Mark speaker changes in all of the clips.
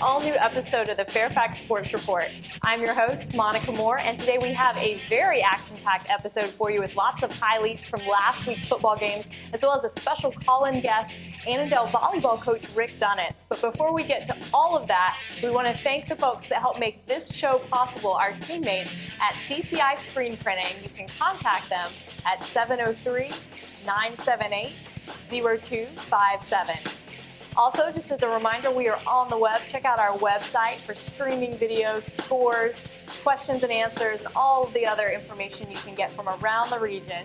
Speaker 1: all-new episode of the Fairfax Sports Report. I'm your host, Monica Moore, and today we have a very action-packed episode for you with lots of highlights from last week's football games, as well as a special call-in guest, Annandale volleyball coach Rick Dunnett. But before we get to all of that, we want to thank the folks that helped make this show possible, our teammates at CCI Screen Printing. You can contact them at 703-978-0257. Also, just as a reminder, we are on the web. Check out our website for streaming videos, scores, questions and answers, and all of the other information you can get from around the region.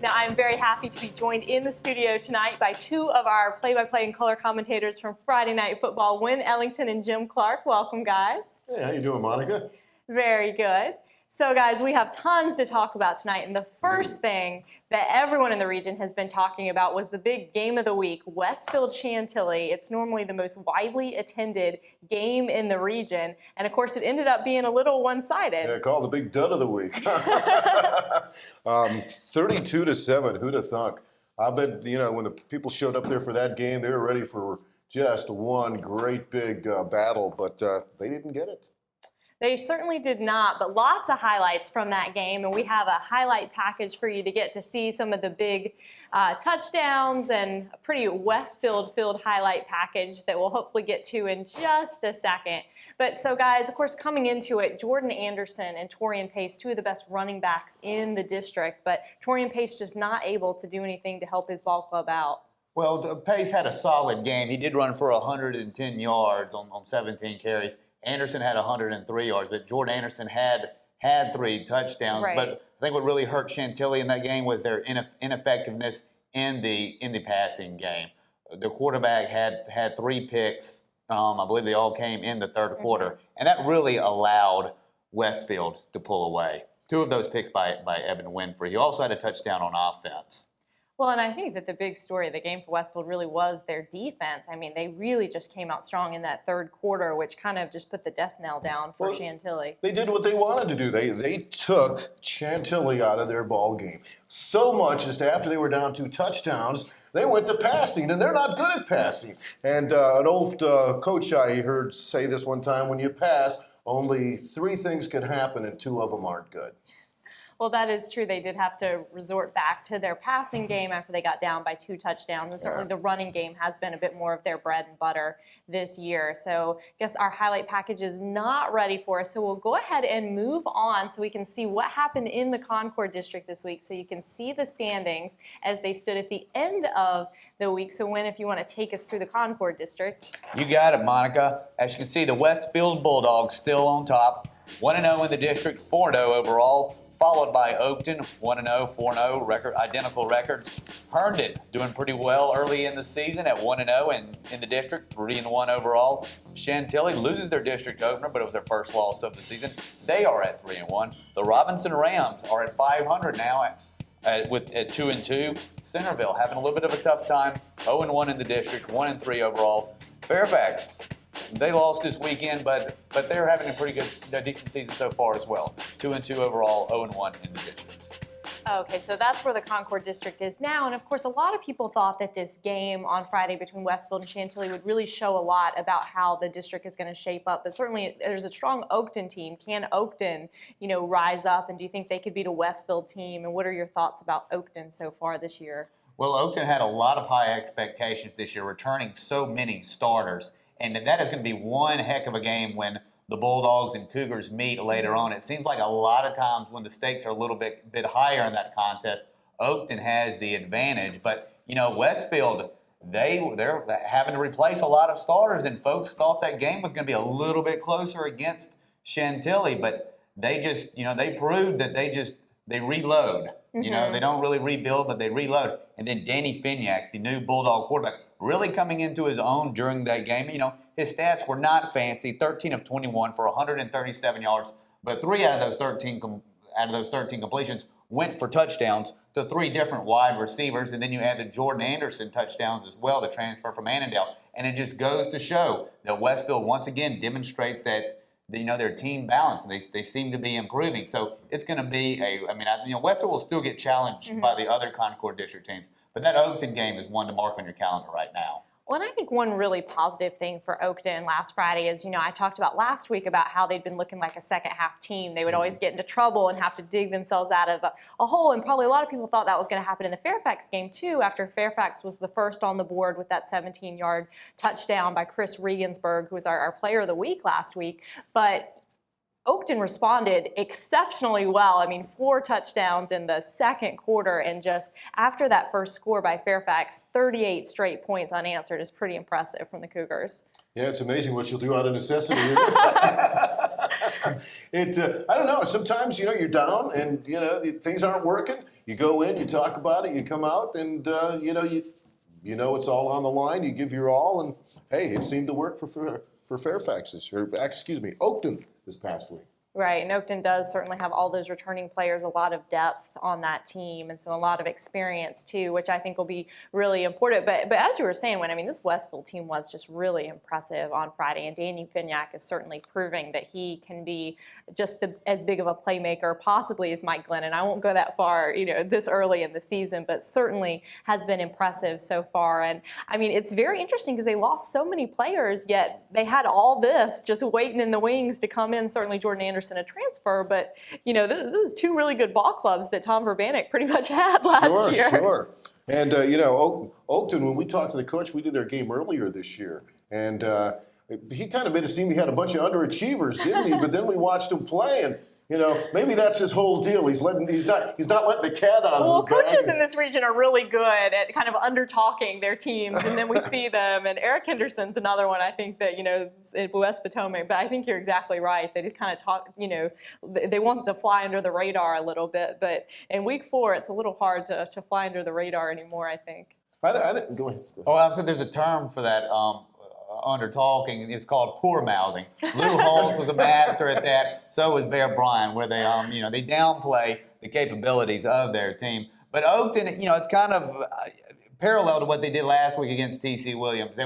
Speaker 1: Now, I'm very happy to be joined in the studio tonight by two of our play-by-play and color commentators from Friday Night Football, Wynn Ellington and Jim Clark. Welcome, guys.
Speaker 2: Hey, how you doing, Monica?
Speaker 1: Very good. So, guys, we have tons to talk about tonight, and the first thing that everyone in the region has been talking about was the big game of the week, Westfield Chantilly. It's normally the most widely attended game in the region, and of course, it ended up being a little one-sided.
Speaker 2: Yeah, called the big dud of the week. 32-7. Who'd have thunk? I bet when the people showed up there for that game, they were ready for just one great big battle, but they didn't get it.
Speaker 1: They certainly did not, but lots of highlights from that game, and we have a highlight package for you to get to see some of the big touchdowns and a pretty Westfield-filled highlight package that we'll hopefully get to in just a second. But so, guys, of course, coming into it, Jordan Anderson and Torian Pace, two of the best running backs in the district, but Torian Pace just not able to do anything to help his ball club out.
Speaker 3: Well, Pace had a solid game. He did run for 110 yards on 17 carries. Anderson had 103 yards, but Jordan Anderson had 3 touchdowns.
Speaker 1: Right.
Speaker 3: But I think what really hurt Chantilly in that game was their ineffectiveness in the passing game. The quarterback had 3 picks. I believe they all came in the third quarter, and that really allowed Westfield to pull away. 2 of those picks by Evan Winfrey. He also had a touchdown on offense.
Speaker 1: Well, and I think that the big story of the game for Westfield really was their defense. I mean, they really just came out strong in that third quarter, which kind of just put the death knell down for Chantilly.
Speaker 2: They did what they wanted to do. They took Chantilly out of their ball game. So much as to after they were down 2 touchdowns, they went to passing, and they're not good at passing. And an old coach I heard say this one time, when you pass, only 3 things can happen, and 2 of them aren't good.
Speaker 1: Well, that is true. They did have to resort back to their passing game after they got down by 2 touchdowns. And certainly the running game has been a bit more of their bread and butter this year. So I guess our highlight package is not ready for us. So we'll go ahead and move on so we can see what happened in the Concord District this week. So you can see the standings as they stood at the end of the week. So Wynn, if you want to take us through the Concord District.
Speaker 3: You got it, Monica. As you can see, the Westfield Bulldogs still on top. 1-0 in the district, 4-0 overall. Followed by Oakton, 1-0, 4-0, identical records. Herndon doing pretty well early in the season at 1-0 in the district, 3-1 overall. Chantilly loses their district opener, but it was their first loss of the season. They are at 3-1. The Robinson Rams are at 500 now at 2-2. Centerville having a little bit of a tough time, 0-1 in the district, 1-3 overall. Fairfax, they lost this weekend, but they're having a pretty good, decent season so far as well. 2-2 overall, 0-1 in the district.
Speaker 1: Okay, so that's where the Concord District is now. And of course, a lot of people thought that this game on Friday between Westfield and Chantilly would really show a lot about how the district is going to shape up. But certainly, there's a strong Oakton team. Can Oakton, rise up? And do you think they could beat a Westfield team? And what are your thoughts about Oakton so far this year?
Speaker 3: Well, Oakton had a lot of high expectations this year, returning so many starters. And that is going to be one heck of a game when the Bulldogs and Cougars meet later on. It seems like a lot of times when the stakes are a little bit higher in that contest, Oakton has the advantage. But, Westfield, they're having to replace a lot of starters, and folks thought that game was going to be a little bit closer against Chantilly. But they just, they proved that they reload. They don't really rebuild, but they reload. And then Danny Fignac, the new Bulldog quarterback, really coming into his own during that game. His stats were not fancy, 13 of 21 for 137 yards, but 3 out of those 13 completions went for touchdowns to 3 different wide receivers. And then you add the Jordan Anderson touchdowns as well, the transfer from Annandale. And it just goes to show that Westfield once again demonstrates that their team balance, and they seem to be improving. So it's going to be Westfield will still get challenged by the other Concord District teams. But that Oakton game is one to mark on your calendar right now.
Speaker 1: Well, and I think one really positive thing for Oakton last Friday is, I talked about last week about how they'd been looking like a second half team. They would always get into trouble and have to dig themselves out of a hole. And probably a lot of people thought that was going to happen in the Fairfax game, too, after Fairfax was the first on the board with that 17-yard touchdown by Chris Regensburg, who was our player of the week last week. But Oakton responded exceptionally well. I mean, 4 touchdowns in the second quarter, and just after that first score by Fairfax, 38 straight points unanswered is pretty impressive from the Cougars.
Speaker 2: Yeah, it's amazing what you'll do out of necessity. I don't know. Sometimes, you're down and, things aren't working. You go in, you talk about it, you come out, and, it's all on the line. You give your all, and, hey, it seemed to work for Fairfax this year. Oakton this past week.
Speaker 1: Right, and Oakton does certainly have all those returning players, a lot of depth on that team, and so a lot of experience too, which I think will be really important. But as you were saying, this Westfield team was just really impressive on Friday, and Danny Finyak is certainly proving that he can be just as big of a playmaker possibly as Mike Glennon. I won't go that far, this early in the season, but certainly has been impressive so far. And it's very interesting because they lost so many players, yet they had all this just waiting in the wings to come in. Certainly Jordan Anderson a transfer, but those 2 really good ball clubs that Tom Verbanek pretty much had last year.
Speaker 2: Sure. And Oakton, when we talked to the coach, we did their game earlier this year, and he kind of made it seem he had a bunch of underachievers, didn't he? But then we watched him play, and maybe that's his whole deal. He's not letting the cat out of
Speaker 1: Well,
Speaker 2: the bag.
Speaker 1: coaches in this region are really good at kind of under-talking their teams, and then we see them. And Eric Henderson's another one, I think, that, in West Potomac. But I think you're exactly right. They just kind of talk, they want to fly under the radar a little bit. But in week 4, it's a little hard to fly under the radar anymore, I think.
Speaker 2: Go ahead.
Speaker 3: Oh, I said there's a term for that. Under talking, it's called poor mouthing. Lou Holtz was a master at that. So was Bear Bryant, where they they downplay the capabilities of their team. But Oakton, it's kind of parallel to what they did last week against TC Williams. They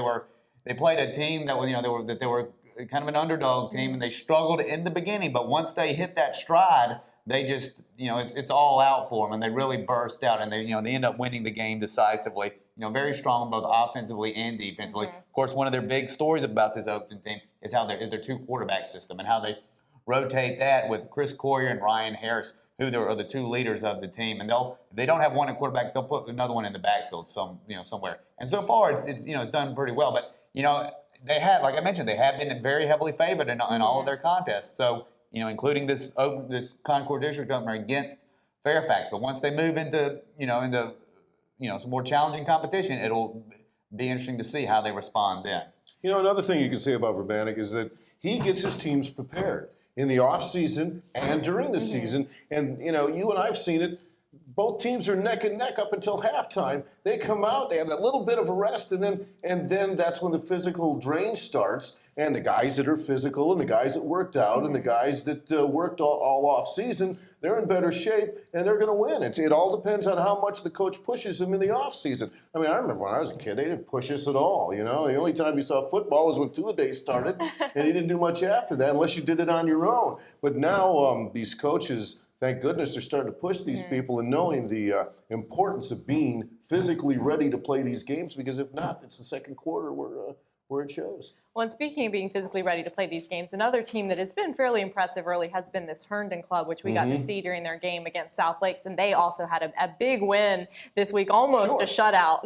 Speaker 3: played a team that was they were kind of an underdog team, and they struggled in the beginning. But once they hit that stride, they just it's all out for them, and they really burst out, and they end up winning the game decisively. Very strong both offensively and defensively.
Speaker 1: Mm-hmm.
Speaker 3: Of course, one of their big stories about this Oakton team is their 2 quarterback system and how they rotate that with Chris Coyer and Ryan Harris, who are the 2 leaders of the team. And if they don't have one at quarterback, they'll put another one in the backfield somewhere. And so far, it's done pretty well. But they have, like I mentioned, they have been very heavily favored in all of their contests. So including this Concord District opener against Fairfax. But once they move into some more challenging competition, it'll be interesting to see how they respond then.
Speaker 2: Another thing you can say about Verbanek is that he gets his teams prepared in the off season and during the season. And, you and I've seen it. Both teams are neck and neck up until halftime. They come out, they have that little bit of a rest, and then that's when the physical drain starts. And the guys that are physical and the guys that worked out and the guys that worked all off season, they're in better shape and they're going to win. It all depends on how much the coach pushes them in the off season. I remember when I was a kid, they didn't push us at all. The only time you saw football was when two-a-days started, and you didn't do much after that unless you did it on your own. But now these coaches, thank goodness, they're starting to push these people and knowing the importance of being physically ready to play these games, because if not, it's the second quarter where it shows.
Speaker 1: Well, and speaking of being physically ready to play these games, another team that has been fairly impressive early has been this Herndon club, which we got to see during their game against South Lakes, and they also had a big win this week, almost a shutout.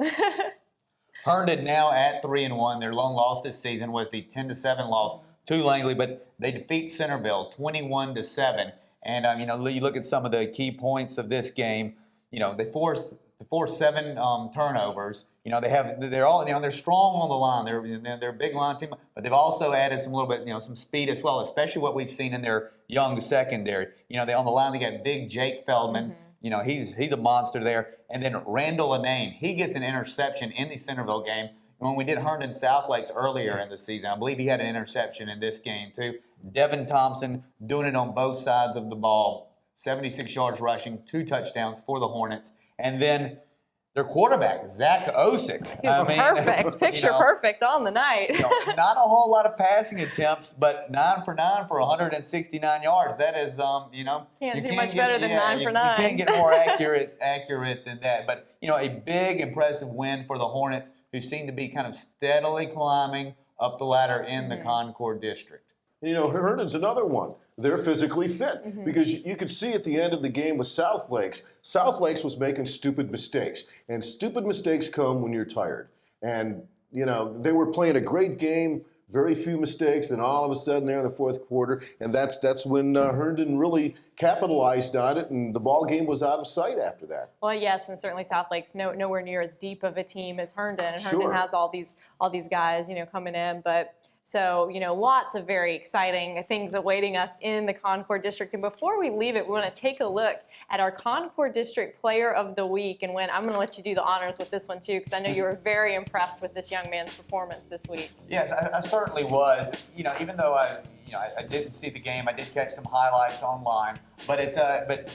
Speaker 3: Herndon now at 3-1. Their lone loss this season was the 10-7 loss to Langley, but they defeat Centerville 21-7. And you look at some of the key points of this game. They forced 7 turnovers. They're strong on the line. They're a big line team, but they've also added some speed as well, especially what we've seen in their young secondary. They on the line they got big Jake Feldman. He's a monster there. And then Randall Anane, he gets an interception in the Centerville game. When we did Herndon South Lakes earlier in the season, I believe he had an interception in this game too. Devin Thompson doing it on both sides of the ball, 76 yards rushing, 2 touchdowns for the Hornets. And then their quarterback, Zach Osick.
Speaker 1: He was perfect, picture perfect on the night.
Speaker 3: Not a whole lot of passing attempts, but 9 for 9 for 169 yards. That is,
Speaker 1: Can't do much better than 9 for 9.
Speaker 3: You can't get more accurate than that. But a big, impressive win for the Hornets, who seem to be kind of steadily climbing up the ladder in the Concord district.
Speaker 2: Herndon's another one. They're physically fit because you could see at the end of the game with South Lakes was making stupid mistakes. And stupid mistakes come when you're tired. And, they were playing a great game, very few mistakes, then all of a sudden they're in the fourth quarter. And that's when Herndon really capitalized on it, and the ball game was out of sight after that.
Speaker 1: Well, yes, and certainly South Lake's nowhere near as deep of a team as Herndon. And Herndon has all these guys, coming in. But so, lots of very exciting things awaiting us in the Concord District. And before we leave it, we want to take a look at our Concord District Player of the Week. And I'm going to let you do the honors with this one, too, because I know you were very impressed with this young man's performance this week.
Speaker 3: Yes, I certainly was. Even though I didn't see the game, I did catch some highlights online. But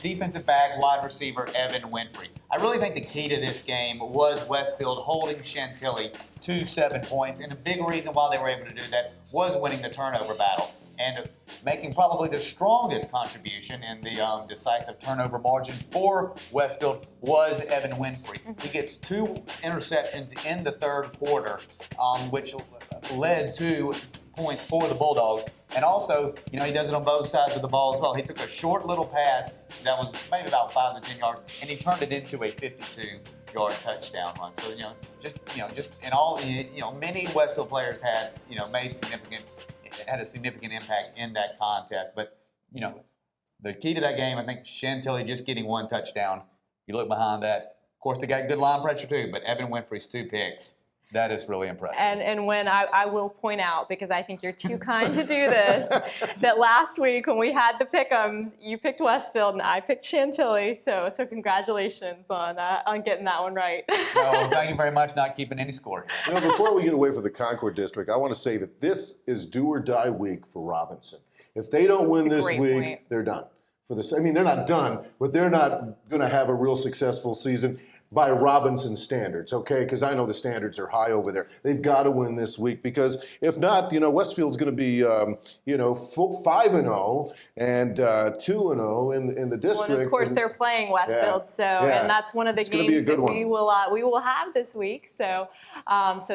Speaker 3: defensive back, wide receiver, Evan Winfrey. I really think the key to this game was Westfield holding Chantilly to 7 points. And a big reason why they were able to do that was winning the turnover battle. And making probably the strongest contribution in the decisive turnover margin for Westfield was Evan Winfrey. He gets 2 interceptions in the third quarter, which led to points for the Bulldogs. And also, he does it on both sides of the ball as well. He took a short little pass that was maybe about 5 to 10 yards, and he turned it into a 52-yard touchdown run. So, just in all, many Westfield players had a significant impact in that contest. But, the key to that game, I think Chantilly just getting 1 touchdown. You look behind that. Of course, they got good line pressure too, but Evan Winfrey's 2 picks. That is really impressive.
Speaker 1: And when I will point out, because I think you're too kind to do this, that last week when we had the pick'ems, you picked Westfield and I picked Chantilly. So congratulations on getting that one right.
Speaker 3: No, thank you very much. Not keeping any score.
Speaker 2: Before we get away from the Concord District, I want to say that this is do or die week for Robinson. If they don't win this week, they're done. They're not done, but they're not going to have a real successful season by Robinson standards, okay? Because I know the standards are high over there. They've got to win this week because if not, Westfield's going to be, 5-0 and 2-0 in the district.
Speaker 1: Well, and of course, they're playing Westfield, and that's one of the games that we will have this week. So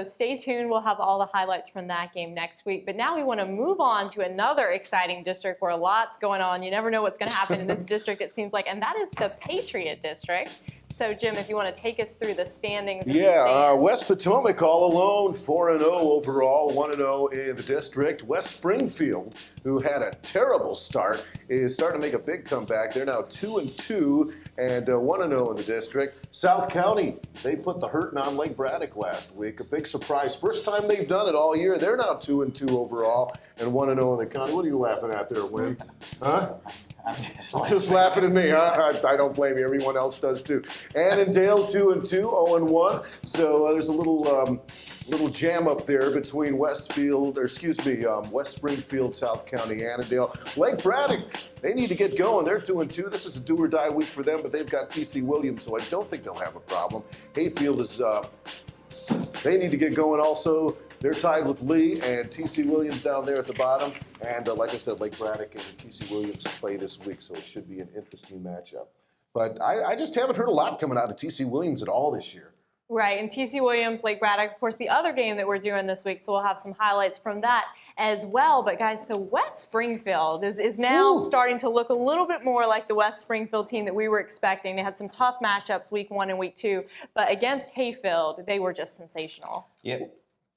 Speaker 1: stay tuned. We'll have all the highlights from that game next week. But now we want to move on to another exciting district where lots going on. You never know what's going to happen in this district, it seems like, and that is the Patriot District. So, Jim, if you want to take us through the standings.
Speaker 2: West Potomac all alone, 4-0 overall, 1-0 in the district. West Springfield, who had a terrible start, is starting to make a big comeback. They're now 2-2 and 1-0 in the district. South County, they put the hurting on Lake Braddock last week. A big surprise. First time they've done it all year. They're now 2-2 overall and 1-0 in the county. What are you laughing at there, Win? Huh?
Speaker 3: I'm
Speaker 2: just laughing at me, huh? I don't blame you. Everyone else does too. Annandale 2-2, 0-1. So there's a little jam up there between West Springfield, South County, Annandale. Lake Braddock, they need to get going. They're 2-2. This is a do or die week for them, but they've got T.C. Williams, so I don't think they'll have a problem. Hayfield is. They need to get going also. They're tied with Lee and T.C. Williams down there at the bottom. And like I said, Lake Braddock and T.C. Williams play this week, so it should be an interesting matchup. But I just haven't heard a lot coming out of T.C. Williams at all this year.
Speaker 1: Right, and T.C. Williams, Lake Braddock, of course, the other game that we're doing this week, so we'll have some highlights from that as well. But, guys, so West Springfield is now starting to look a little bit more like the West Springfield team that we were expecting. They had some tough matchups week 1 and week 2, but against Hayfield, they were just sensational.
Speaker 3: Yep.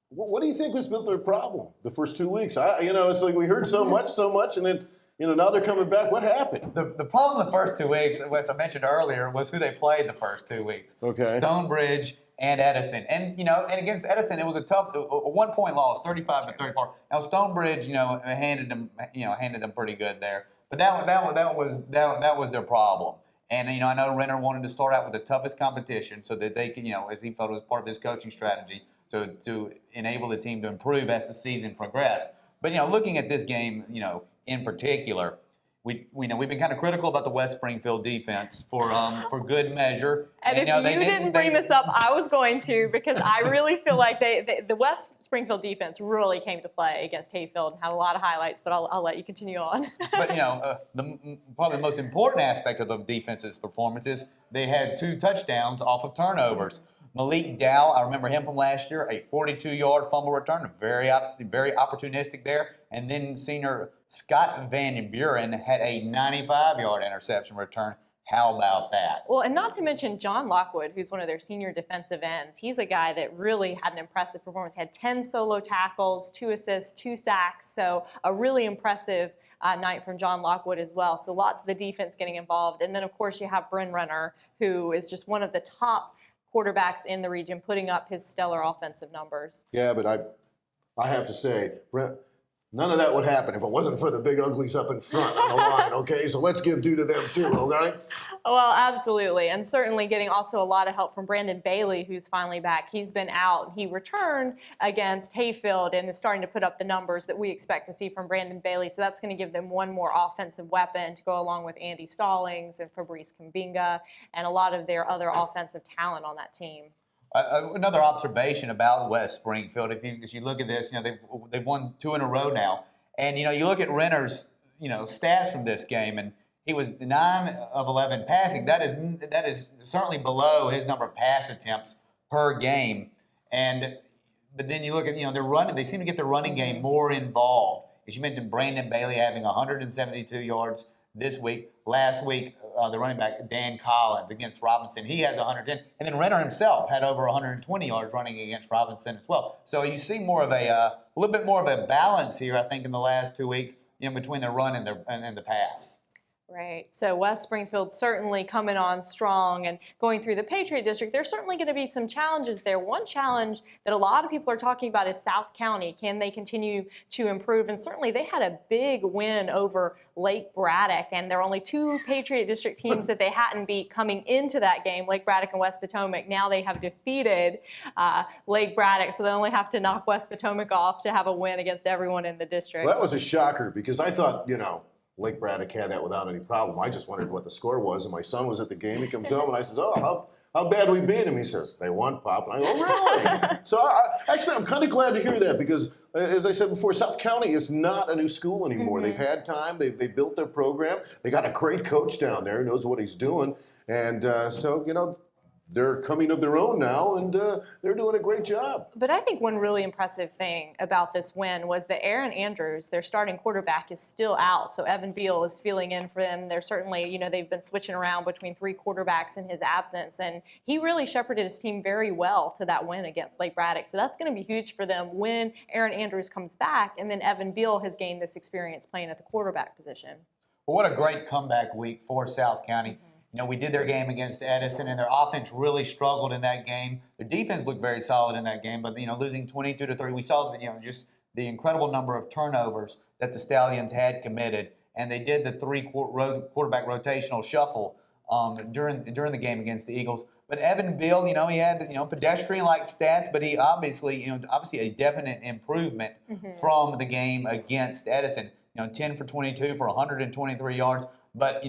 Speaker 2: What do you think was their problem the first 2 weeks? It's like we heard so much, and then now they're coming back. What happened?
Speaker 3: The problem the first 2 weeks, as I mentioned earlier, was who they played the first 2 weeks.
Speaker 2: Okay.
Speaker 3: Stonebridge and Edison. And against Edison, it was a 1-point loss, 35-34. Now Stonebridge, handed them pretty good there. But that was their problem. And I know Renner wanted to start out with the toughest competition so that they can, as he felt it was part of his coaching strategy, to enable the team to improve as the season progressed. But looking at this game, in particular, we've been kind of critical about the West Springfield defense for good measure.
Speaker 1: And if you didn't bring this up, I was going to, because I really feel like the West Springfield defense really came to play against Hayfield and had a lot of highlights, but I'll let you continue on.
Speaker 3: But, probably the most important aspect of the defense's performance is they had 2 touchdowns off of turnovers. Malik Dow, I remember him from last year, a 42-yard fumble return, very opportunistic there. And then senior Scott Van Buren had a 95-yard interception return. How about that?
Speaker 1: Well, and not to mention John Lockwood, who's one of their senior defensive ends. He's a guy that really had an impressive performance. Had 10 solo tackles, 2 assists, 2 sacks. So a really impressive night from John Lockwood as well. So lots of the defense getting involved. And then, of course, you have Bryn Renner, who is just one of the top quarterbacks in the region, putting up his stellar offensive numbers.
Speaker 2: Yeah, but I have to say, Brent, none of that would happen if it wasn't for the big uglies up in front on the line, okay? So let's give due to them too, okay?
Speaker 1: Well, absolutely. And certainly getting also a lot of help from Brandon Bailey, who's finally back. He's been out. He returned against Hayfield and is starting to put up the numbers that we expect to see from Brandon Bailey. So that's going to give them one more offensive weapon to go along with Andy Stallings and Fabrice Kambinga and a lot of their other offensive talent on that team.
Speaker 3: Another observation about West Springfield, if you look at this, they've won 2 in a row now, and you look at Renner's stats from this game, and he was 9 of 11 passing. That is certainly below his number of pass attempts per game, but then you look at they're running. They seem to get the running game more involved. As you mentioned, Brandon Bailey having 172 yards this week. Last week, the running back, Dan Collins, against Robinson, he has 110. And then Renner himself had over 120 yards running against Robinson as well. So you see more of a little bit more of a balance here, I think, in the last 2 weeks, between the run and the pass.
Speaker 1: Right. So West Springfield certainly coming on strong and going through the Patriot District. There's certainly going to be some challenges there. One challenge that a lot of people are talking about is South County. Can they continue to improve? And certainly they had a big win over Lake Braddock, and there are only 2 Patriot District teams that they hadn't beat coming into that game, Lake Braddock and West Potomac. Now they have defeated Lake Braddock, so they only have to knock West Potomac off to have a win against everyone in the district.
Speaker 2: Well, that was a shocker because I thought, Lake Braddock had that without any problem. I just wondered what the score was, and my son was at the game. He comes home, and I says, "Oh, how bad we beat him?" He says, "They won, Pop." And I go, "Really?" So I'm kind of glad to hear that because, as I said before, South County is not a new school anymore.
Speaker 1: Mm-hmm.
Speaker 2: They've had time. They built their program. They got a great coach down there who knows what he's doing. And they're coming of their own now, and they're doing a great job.
Speaker 1: But I think one really impressive thing about this win was that Aaron Andrews, their starting quarterback, is still out. So Evan Beal is filling in for them. They're certainly, they've been switching around between 3 quarterbacks in his absence. And he really shepherded his team very well to that win against Lake Braddock. So that's going to be huge for them when Aaron Andrews comes back. And then Evan Beal has gained this experience playing at the quarterback position.
Speaker 3: Well, what a great comeback week for South County. Mm-hmm. We did their game against Edison, and their offense really struggled in that game. Their defense looked very solid in that game, but losing 22-3, we saw just the incredible number of turnovers that the Stallions had committed, and they did the 3 quarterback rotational shuffle during the game against the Eagles. But Evan Beal, he had pedestrian-like stats, but he obviously a definite improvement from the game against Edison. 10 for 22 for 123 yards, but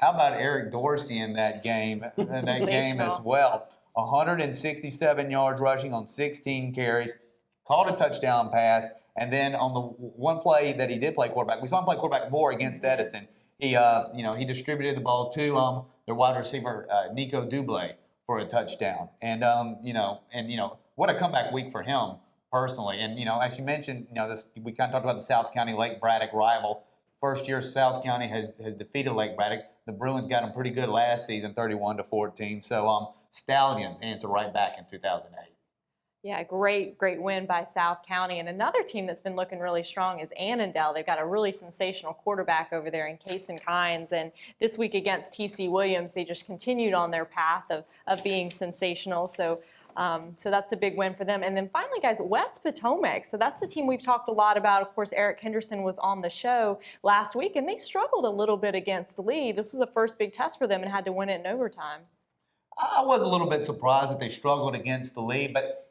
Speaker 3: how about Eric Dorsey in that game? As well. 167 yards rushing on 16 carries, caught a touchdown pass, and then on the one play that he did play quarterback, we saw him play quarterback more against Edison. He distributed the ball to their wide receiver Nico Dublé for a touchdown, and what a comeback week for him personally. And as you mentioned, we kind of talked about the South County Lake Braddock rival. First year South County has defeated Lake Braddock. The Bruins got them pretty good last season, 31-14. So Stallions answer right back in 2008.
Speaker 1: Yeah, great win by South County. And another team that's been looking really strong is Annandale. They've got a really sensational quarterback over there in Kason Kynes. And this week against T.C. Williams, they just continued on their path of being sensational. So that's a big win for them. And then finally, guys, West Potomac. So that's the team we've talked a lot about. Of course, Eric Henderson was on the show last week, and they struggled a little bit against Lee. This was the first big test for them and had to win it in overtime.
Speaker 3: I was a little bit surprised that they struggled against the Lee, but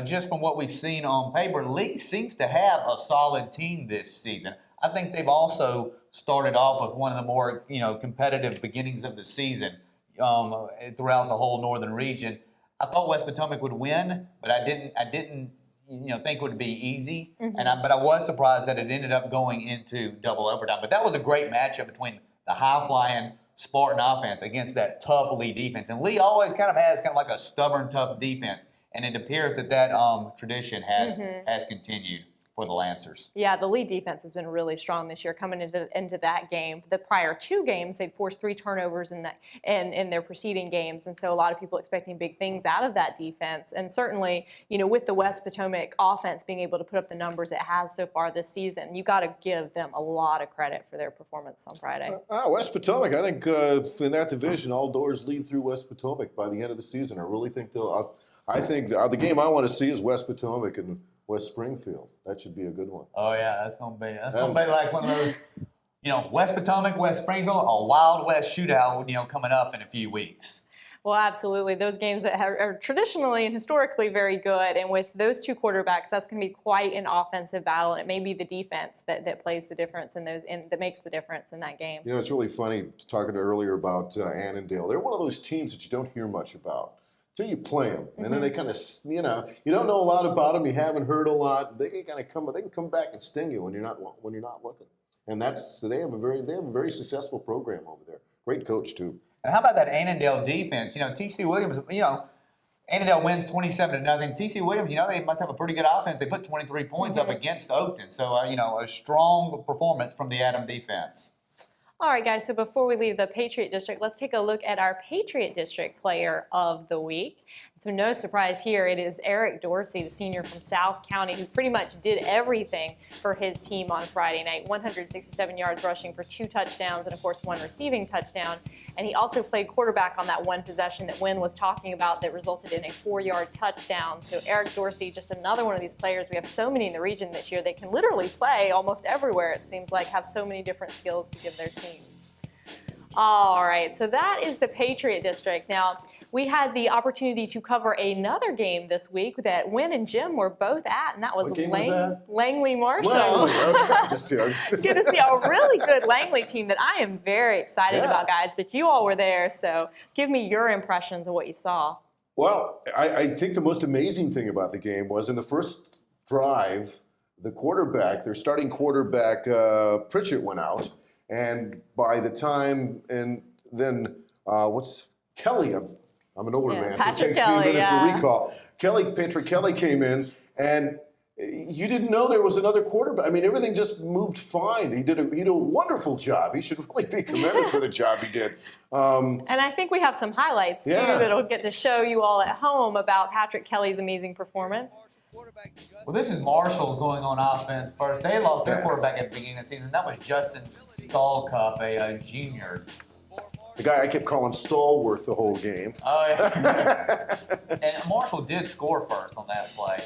Speaker 3: just from what we've seen on paper, Lee seems to have a solid team this season. I think they've also started off with one of the more competitive beginnings of the season throughout the whole northern region. I thought West Potomac would win, but I didn't think it would be easy. But I was surprised that it ended up going into double overtime. But that was a great matchup between the high-flying Spartan offense against that tough Lee defense. And Lee always has like a stubborn, tough defense. And it appears that tradition has continued for the Lancers.
Speaker 1: Yeah, the Lee defense has been really strong this year coming into that game. The prior 2 games, they'd forced 3 turnovers in their preceding games, and so a lot of people expecting big things out of that defense. And certainly, with the West Potomac offense being able to put up the numbers it has so far this season, you got to give them a lot of credit for their performance on Friday.
Speaker 2: West Potomac, I think in that division, all doors lead through West Potomac by the end of the season. I really think they'll. I think the game I want to see is West Potomac and West Springfield. That should be a good one.
Speaker 3: Oh yeah, that's gonna be like one of those, West Potomac, West Springfield, a Wild West shootout, coming up in a few weeks.
Speaker 1: Well, absolutely. Those games are traditionally and historically very good, and with those 2 quarterbacks, that's going to be quite an offensive battle. And it may be the defense that plays the difference that makes the difference in that game.
Speaker 2: It's really funny talking earlier about Annandale. They're one of those teams that you don't hear much about. So you play them, and then they kind of, you don't know a lot about them. You haven't heard a lot. They can come back and sting you when you're not looking. And they have a very successful program over there. Great coach too.
Speaker 3: And how about that Annandale defense? TC Williams. Annandale wins 27-0. TC Williams. They must have a pretty good offense. They put 23 points up against Oakton. So a strong performance from the Adam defense.
Speaker 1: All right, guys, so before we leave the Patriot District, let's take a look at our Patriot District Player of the Week. So no surprise here, it is Eric Dorsey, the senior from South County, who pretty much did everything for his team on Friday night. 167 yards rushing for 2 touchdowns and, of course, 1 receiving touchdown. And he also played quarterback on that one possession that Wynn was talking about that resulted in a 4-yard touchdown. So Eric Dorsey, just another one of these players. We have so many in the region this year. They can literally play almost everywhere, it seems like, have so many different skills to give their teams. All right, so that is the Patriot District. Now, we had the opportunity to cover another game this week that Wynn and Jim were both at, and that was, Langley Marshall.
Speaker 2: Okay.
Speaker 1: Good to see a really good Langley team that I am very excited about, guys. But you all were there, so give me your impressions of what you saw.
Speaker 2: Well, I think the most amazing thing about the game was in the first drive, their starting quarterback, Pritchett, went out. And by the time, and then what's Kelly? I'm an older man, so it takes me a minute to recall. Patrick Kelly came in, and you didn't know there was another quarterback. I mean, everything just moved fine. He did a wonderful job. He should really be commended for the job he did.
Speaker 1: And I think we have some highlights, too, that'll get to show you all at home about Patrick Kelly's amazing performance.
Speaker 3: Well, this is Marshall going on offense first. They lost their quarterback at the beginning of the season. That was Justin Stallcup, a junior.
Speaker 2: The guy I kept calling Stallworth the whole game.
Speaker 3: Oh, yeah. And Marshall did score first on that play.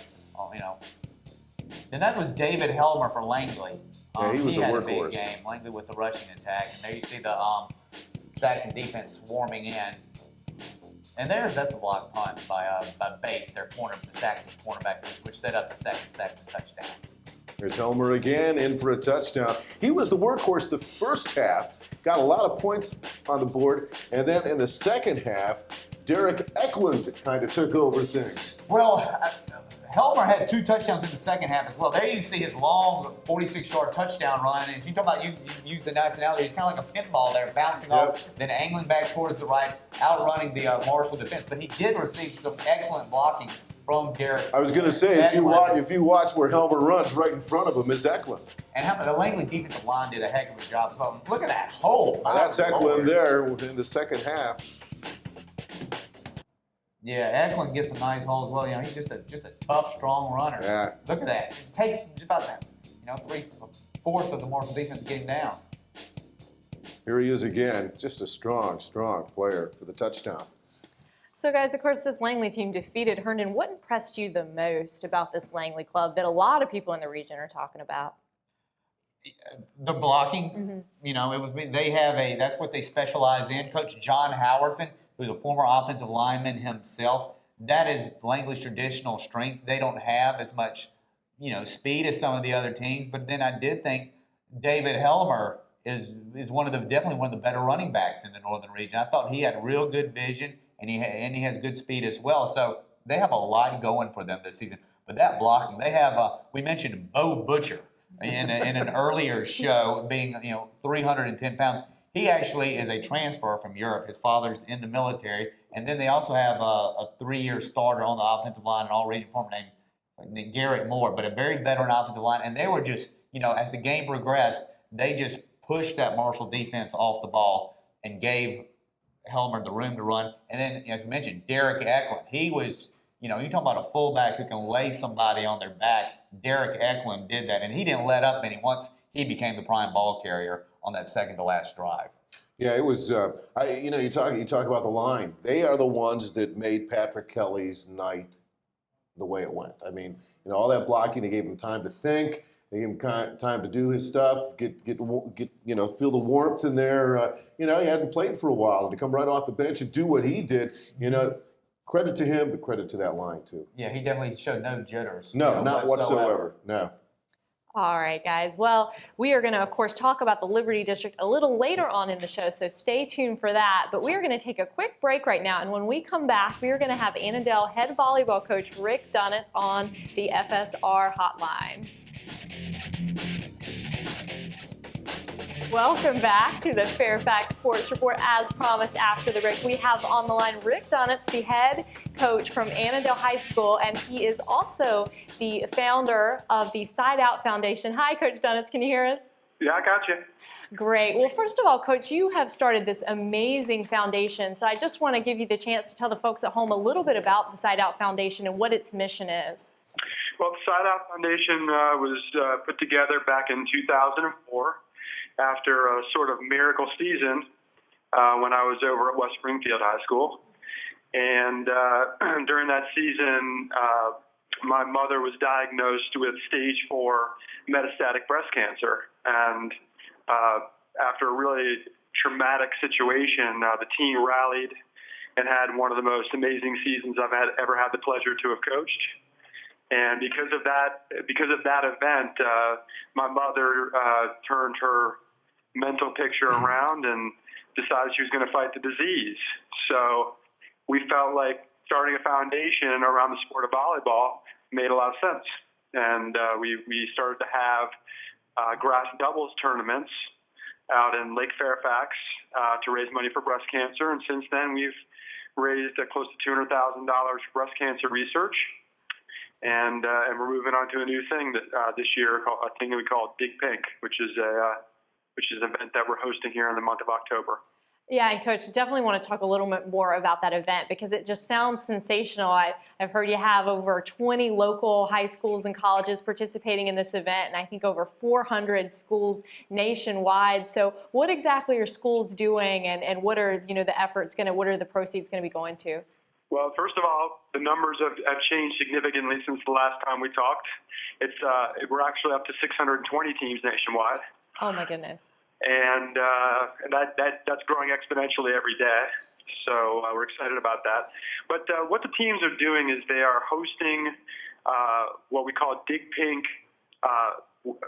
Speaker 3: And that was David Helmer for Langley.
Speaker 2: He was
Speaker 3: he
Speaker 2: a
Speaker 3: had
Speaker 2: workhorse.
Speaker 3: A big game. Langley with the rushing attack. And there you see the Saxon defense swarming in. And that's the block punt by Bates, their the Saxon's cornerback, which set up the second Saxon touchdown.
Speaker 2: There's Helmer again, in for a touchdown. He was the workhorse the first half, got a lot of points on the board, and then in the second half, Derek Eklund kind of took over things.
Speaker 3: Well, Helmer had 2 touchdowns in the second half as well. There you see his long 46-yard touchdown run. And if you talk about, you use the nice analogy, he's kind of like a pinball there, bouncing off, then angling back towards the right, outrunning the Marshall defense. But he did receive some excellent blocking from Derek.
Speaker 2: I was going to say, if you watch where Helmer runs, right in front of him is Eklund.
Speaker 3: And the Langley defensive line did a heck of a job as well. Look at that hole.
Speaker 2: That's Eklund there in the second half.
Speaker 3: Yeah, Eklund gets a nice hole as well. He's just a tough, strong runner.
Speaker 2: Yeah.
Speaker 3: Look at that. It takes just about that, 3/4 of the Marshall defense getting down.
Speaker 2: Here he is again. Just a strong, strong player for the touchdown.
Speaker 1: So, guys, of course, this Langley team defeated Herndon. What impressed you the most about this Langley club that a lot of people in the region are talking about?
Speaker 3: The blocking. Mm-hmm. That's what they specialize in. Coach John Howerton, who's a former offensive lineman himself, that is Langley's traditional strength. They don't have as much, speed as some of the other teams. But then I did think David Helmer is definitely one of the better running backs in the Northern region. I thought he had real good vision, and he has good speed as well. So they have a lot going for them this season. But that blocking, they have we mentioned Bo Butcher in an earlier show, being 310 pounds. He actually is a transfer from Europe. His father's in the military, and then they also have a 3-year starter on the offensive line, an all-region former named Garrett Moore, but a very veteran offensive line. And they were just, as the game progressed, they just pushed that Marshall defense off the ball and gave Helmer the room to run. And then, as you mentioned, Derek Eklund, he was, you're talking about a fullback who can lay somebody on their back. Derek Eklund did that, and he didn't let up any once he became the prime ball carrier on that second to last drive.
Speaker 2: Yeah, it was. You talk about the line. They are the ones that made Patrick Kelly's night the way it went. I mean, all that blocking. They gave him time to think. They gave him time to do his stuff. Get feel the warmth in there. He hadn't played for a while, and to come right off the bench and do what he did. Credit to him, but credit to that line too.
Speaker 3: Yeah, he definitely showed no jitters.
Speaker 2: No, not whatsoever. No.
Speaker 1: All right, guys. Well, we are going to, of course, talk about the Liberty District a little later on in the show, so stay tuned for that. But we are going to take a quick break right now, and when we come back, we are going to have Annandale head volleyball coach Rick Dunnett on the FSR hotline. Welcome back to the Fairfax Sports Report. As promised after the break, we have on the line Rick Dunnett, the head coach from Annandale High School, and he is also the founder of the Side Out Foundation. Hi, Coach Dunnett, can you hear us?
Speaker 4: Yeah, I got you.
Speaker 1: Great. Well, first of all, Coach, you have started this amazing foundation, so I just want to give you the chance to tell the folks at home a little bit about the Side Out Foundation and what its mission is.
Speaker 4: Well, the Side Out Foundation was put together back in 2004 after a sort of miracle season when I was over at West Springfield High School. And during that season, my mother was diagnosed with stage 4 metastatic breast cancer. And after a really traumatic situation, the team rallied and had one of the most amazing seasons I've ever had the pleasure to have coached. And because of that event, my mother turned her mental picture around and decided she was going to fight the disease. So we felt like starting a foundation around the sport of volleyball made a lot of sense. And we started to have grass doubles tournaments out in Lake Fairfax to raise money for breast cancer. And since then, we've raised close to $200,000 for breast cancer research. And we're moving on to a new thing that this year, a thing that we call Dig Pink, which is an event that we're hosting here in the month of October.
Speaker 1: Yeah, and Coach, definitely want to talk a little bit more about that event because it just sounds sensational. I've heard you have over 20 local high schools and colleges participating in this event, and I think over 400 schools nationwide. So what exactly are schools doing, and what are the efforts what are the proceeds going to be going to?
Speaker 4: Well, first of all, the numbers have changed significantly since the last time we talked. We're actually up to 620 teams nationwide.
Speaker 1: Oh my goodness!
Speaker 4: And that's growing exponentially every day. So we're excited about that. But what the teams are doing is they are hosting what we call Dig Pink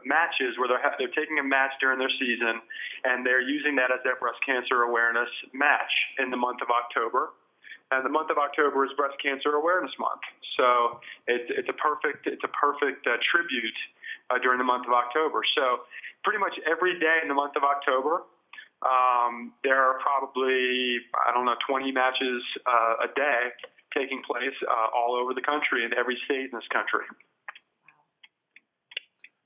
Speaker 4: matches, where they're taking a match during their season, and they're using that as their breast cancer awareness match in the month of October. And the month of October is Breast Cancer Awareness Month, so it's a perfect tribute during the month of October. So pretty much every day in the month of October, there are probably 20 matches a day taking place all over the country in every state in this country.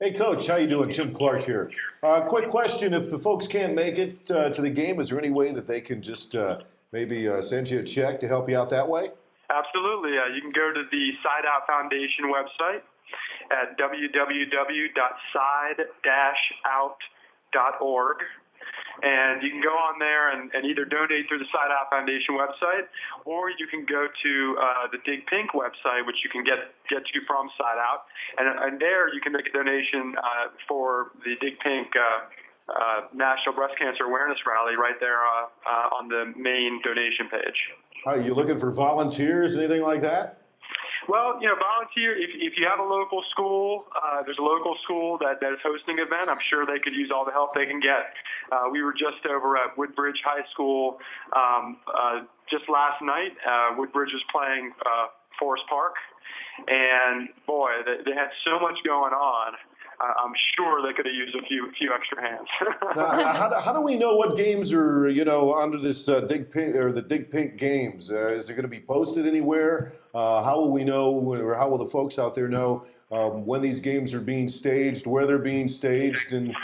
Speaker 2: Hey, Coach, how you doing? Jim Clark here. Quick question: if the folks can't make it to the game, is there any way that they can just maybe send you a check to help you out that way?
Speaker 4: Absolutely. You can go to the Side Out Foundation website at www.side-out.org. And you can go on there and either donate through the Side Out Foundation website, or you can go to the Dig Pink website, which you can get to from Side Out. And there you can make a donation for the Dig Pink National Breast Cancer Awareness Rally right there on the main donation page.
Speaker 2: Are you looking for volunteers, anything like that?
Speaker 4: Well, volunteer. If you have a local school, there's a local school that is hosting an event. I'm sure they could use all the help they can get. We were just over at Woodbridge High School just last night. Woodbridge was playing Forest Park, and boy, they had so much going on. I'm sure they could have used a few extra hands.
Speaker 2: Now, how do we know what games are under this Dig Pink or the Dig Pink games? Is it going to be posted anywhere? How will we know, or how will the folks out there know when these games are being staged, where they're being staged, and?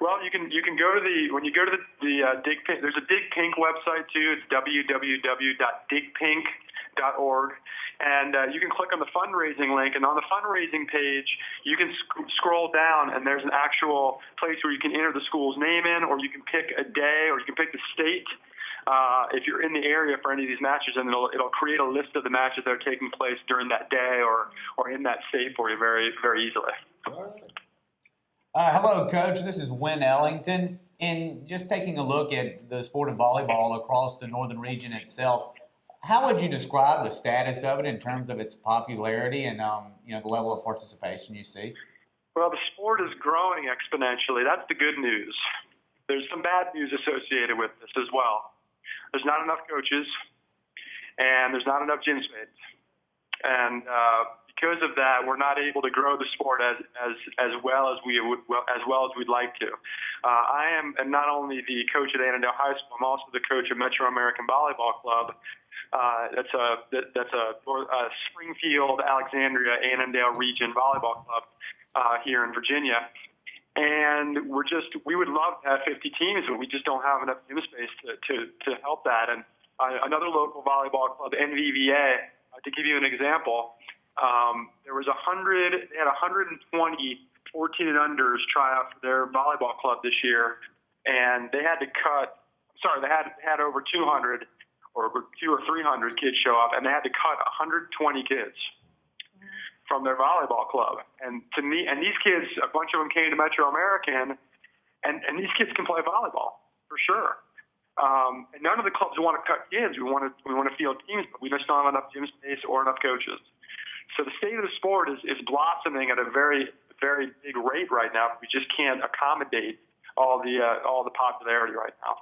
Speaker 4: Well, you can go to when you go to the Dig Pink. There's a Dig Pink website too. It's www.digpink.org. And you can click on the fundraising link, and on the fundraising page, you can scroll down, and there's an actual place where you can enter the school's name in, or you can pick a day, or you can pick the state if you're in the area for any of these matches, and it'll create a list of the matches that are taking place during that day or in that state for you very, very easily.
Speaker 2: All right.
Speaker 3: Hello, Coach. This is Wynn Ellington. In just taking a look at the sport of volleyball across the northern region itself, how would you describe the status of it in terms of its popularity and the level of participation you see?
Speaker 4: Well, the sport is growing exponentially. That's the good news. There's some bad news associated with this as well. There's not enough coaches, and there's not enough gym space. And because of that, we're not able to grow the sport as well as we'd like to. I am not only the coach at Annandale High School, I'm also the coach of Metro American Volleyball Club. That's a Springfield, Alexandria, Annandale region volleyball club here in Virginia. And we would love to have 50 teams, but we just don't have enough gym space to help that. And another local volleyball club, NVVA, to give you an example, they had 120 14 and unders try out for their volleyball club this year, and they had over 200 or 200 or 300 kids show up, and they had to cut 120 kids from their volleyball club. And to me, and these kids, a bunch of them came to Metro American, and these kids can play volleyball for sure. And none of the clubs want to cut kids. We want to field teams, but we just don't have enough gym space or enough coaches. So the state of the sport is blossoming at a very, very big rate right now. We just can't accommodate all the popularity right now.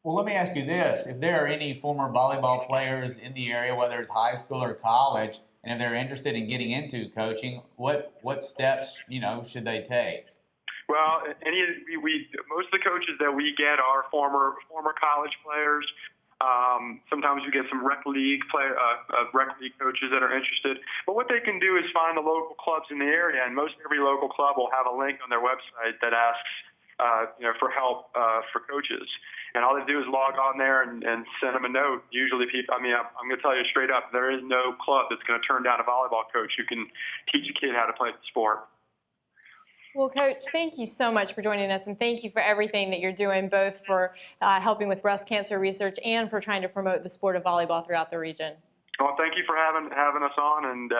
Speaker 3: Well, let me ask you this. If there are any former volleyball players in the area, whether it's high school or college, and if they're interested in getting into coaching, what steps, should they take?
Speaker 4: Well, most of the coaches that we get are former college players. Sometimes we get some rec league coaches that are interested. But what they can do is find the local clubs in the area, and most every local club will have a link on their website that asks, for help for coaches. And all they do is log on there and send them a note. Usually I'm going to tell you straight up, there is no club that's going to turn down a volleyball coach who can teach a kid how to play the sport.
Speaker 1: Well, Coach, thank you so much for joining us, and thank you for everything that you're doing, both for helping with breast cancer research and for trying to promote the sport of volleyball throughout the region.
Speaker 4: Well, thank you for having us on, and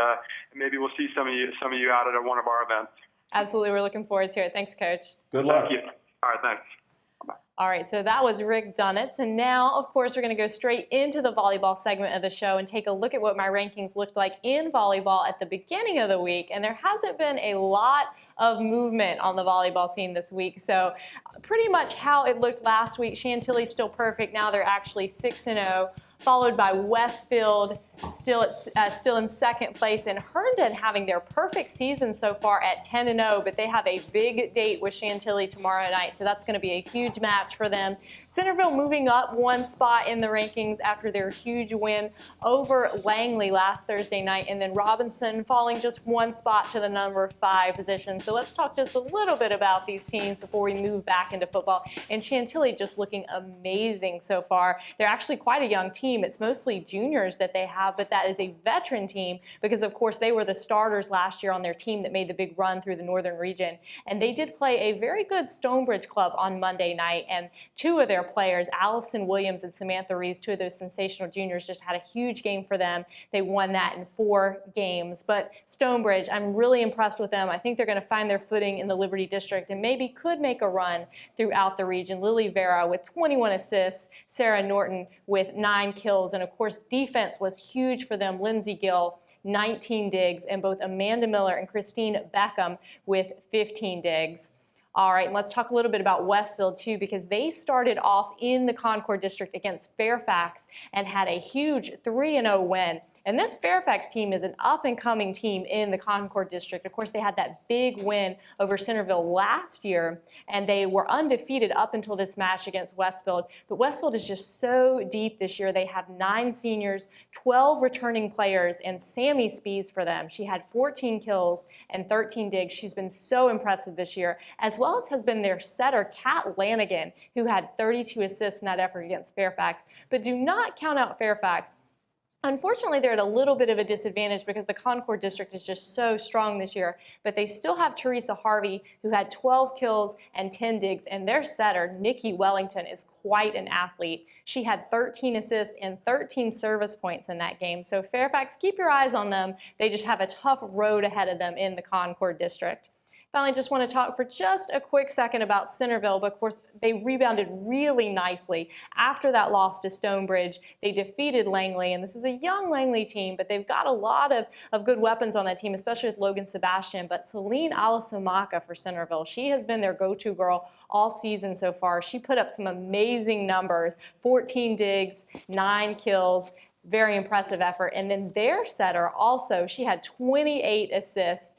Speaker 4: maybe we'll see some of you out at one of our events.
Speaker 1: Absolutely, we're looking forward to it. Thanks, Coach.
Speaker 2: Good luck.
Speaker 4: Thank you. All right, thanks.
Speaker 1: All right, so that was Rick Dunitz, and now, of course, we're going to go straight into the volleyball segment of the show and take a look at what my rankings looked like in volleyball at the beginning of the week, and there hasn't been a lot of movement on the volleyball scene this week, so pretty much how it looked last week. Chantilly's still perfect. Now they're actually 6-0. Followed by Westfield, still in second place, and Herndon having their perfect season so far at 10-0, but they have a big date with Chantilly tomorrow night, so that's going to be a huge match for them. Centerville moving up one spot in the rankings after their huge win over Langley last Thursday night, and then Robinson falling just one spot to the number 5 position. So let's talk just a little bit about these teams before we move back into football. And Chantilly just looking amazing so far. They're actually quite a young team. It's mostly juniors that they have, but that is a veteran team because, of course, they were the starters last year on their team that made the big run through the northern region. And they did play a very good Stonebridge club on Monday night, and 2 of their players, Allison Williams and Samantha Reeves, 2 of those sensational juniors, just had a huge game for them. They won that in 4 games. But Stonebridge, I'm really impressed with them. I think they're going to find their footing in the Liberty District and maybe could make a run throughout the region. Lily Vera with 21 assists, Sarah Norton with 9 kills, and of course defense was huge for them. Lindsay Gill, 19 digs, and both Amanda Miller and Christine Beckham with 15 digs. All right, and let's talk a little bit about Westfield too, because they started off in the Concord District against Fairfax and had a huge 3-0 win. And this Fairfax team is an up-and-coming team in the Concord District. Of course, they had that big win over Centerville last year, and they were undefeated up until this match against Westfield. But Westfield is just so deep this year. They have 9 seniors, 12 returning players, and Sammy Spees for them. She had 14 kills and 13 digs. She's been so impressive this year, as well as has been their setter, Kat Lanigan, who had 32 assists in that effort against Fairfax. But do not count out Fairfax. Unfortunately, they're at a little bit of a disadvantage because the Concord District is just so strong this year, but they still have Teresa Harvey, who had 12 kills and 10 digs, and their setter, Nikki Wellington, is quite an athlete. She had 13 assists and 13 service points in that game. So Fairfax, keep your eyes on them. They just have a tough road ahead of them in the Concord District. Finally, just want to talk for just a quick second about Centerville, but of course they rebounded really nicely after that loss to Stonebridge. They defeated Langley, and this is a young Langley team, but they've got a lot of good weapons on that team, especially with Logan Sebastian. But Celine Alasamaka for Centerville, she has been their go-to girl all season so far. She put up some amazing numbers, 14 digs, 9 kills. Very impressive effort. And then their setter also, she had 28 assists.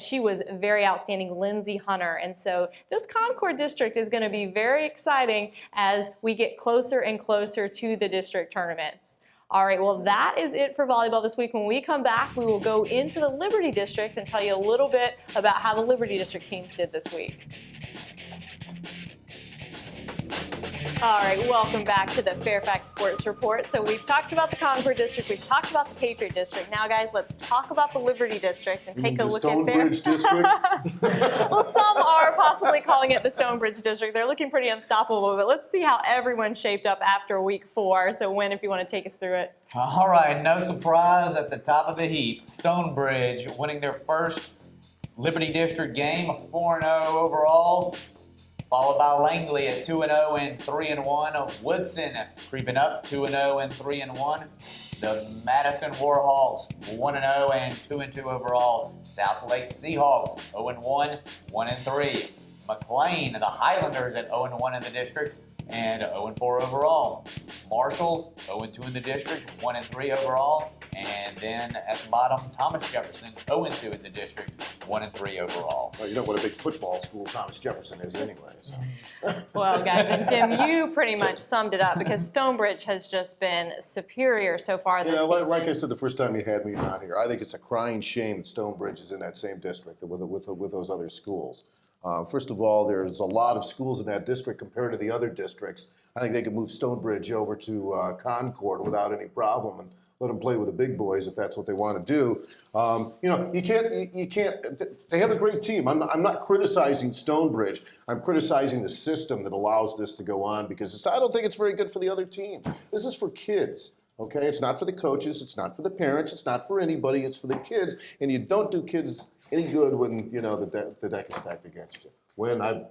Speaker 1: She was very outstanding, Lindsay Hunter. And so this Concord District is going to be very exciting as we get closer and closer to the district tournaments. All right, well, that is it for volleyball this week. When we come back, we will go into the Liberty District and tell you a little bit about how the Liberty District teams did this week. All right, welcome back to the Fairfax Sports Report. So we've talked about the Concord District, we've talked about the Patriot District. Now, guys, let's talk about the Liberty District and take a look at
Speaker 2: Stonebridge District?
Speaker 1: Well, some are possibly calling it the Stonebridge District. They're looking pretty unstoppable, but let's see how everyone shaped up after week 4. So, Wynn, if you want to take us through it.
Speaker 3: All right, no surprise at the top of the heap. Stonebridge winning their first Liberty District game, 4-0 overall. Followed by Langley at 2-0 and 3-1. Woodson creeping up 2-0 and 3-1. The Madison Warhawks 1-0 and 2-2 overall. South Lake Seahawks 0-1, 1-3. McLean, the Highlanders at 0-1 in the district and 0-4 overall. Marshall 0-2 in the district, 1-3 overall. And then at the bottom, Thomas Jefferson 0-2 in the district, 1-3 overall.
Speaker 2: Well, you know what a big football school Thomas Jefferson is anyway. So.
Speaker 1: Well, guys, and Jim, you pretty much summed it up because Stonebridge has just been superior so far this season.
Speaker 2: Like I said the first time you had me on here, I think it's a crying shame that Stonebridge is in that same district with those other schools. First of all, there's a lot of schools in that district compared to the other districts. I think they could move Stonebridge over to Concord without any problem and let them play with the big boys if that's what they want to do. You can't. They have a great team. I'm not criticizing Stonebridge. I'm criticizing the system that allows this to go on because I don't think it's very good for the other teams. This is for kids. Okay, it's not for the coaches. It's not for the parents. It's not for anybody. It's for the kids. And you don't do kids any good when the deck is stacked against you. When I've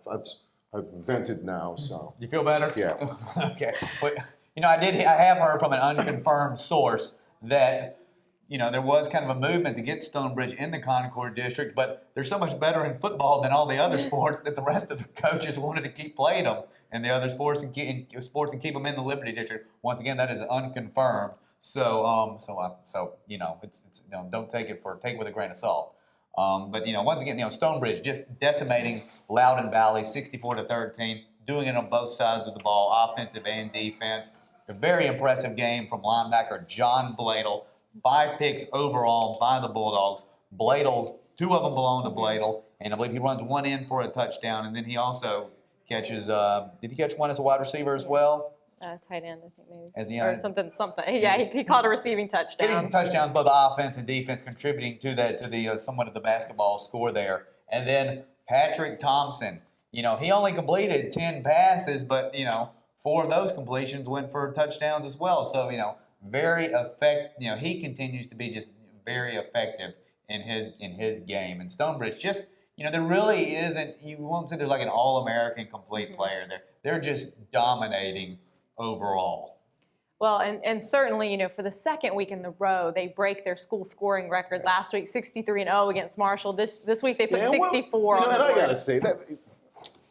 Speaker 2: vented now, so.
Speaker 3: You feel better?
Speaker 2: Yeah.
Speaker 3: Okay. But, I have heard from an unconfirmed source that, there was kind of a movement to get Stonebridge in the Concord District, but they're so much better in football than all the other sports that the rest of the coaches wanted to keep playing them in the other sports and keep them in the Liberty District. Once again, that is unconfirmed. So, don't take it with a grain of salt. But once again, Stonebridge just decimating Loudoun Valley, 64-13, doing it on both sides of the ball, offensive and defense. A very impressive game from linebacker John Bladel. 5 picks overall by the Bulldogs. Bladel, 2 of them belong to Bladel, and I believe he runs 1 in for a touchdown, and then he also catches. Did he catch one as a wide receiver as well?
Speaker 1: Tight end, I think maybe.
Speaker 3: Or
Speaker 1: something. Yeah, he caught a receiving touchdown.
Speaker 3: Getting touchdowns both offense and defense, contributing to the somewhat of the basketball score there. And then Patrick Thompson. He only completed 10 passes, but 4 of those completions went for touchdowns as well. So very effective. He continues to be just very effective in his game. And Stonebridge just there really isn't. You won't say there's like an All-American complete player there. They're just dominating overall.
Speaker 1: Well, and certainly, for the second week in the row, they break their school scoring record last week, 63-0 against Marshall. This week they put 64 on the
Speaker 2: and
Speaker 1: board.
Speaker 2: I got to say that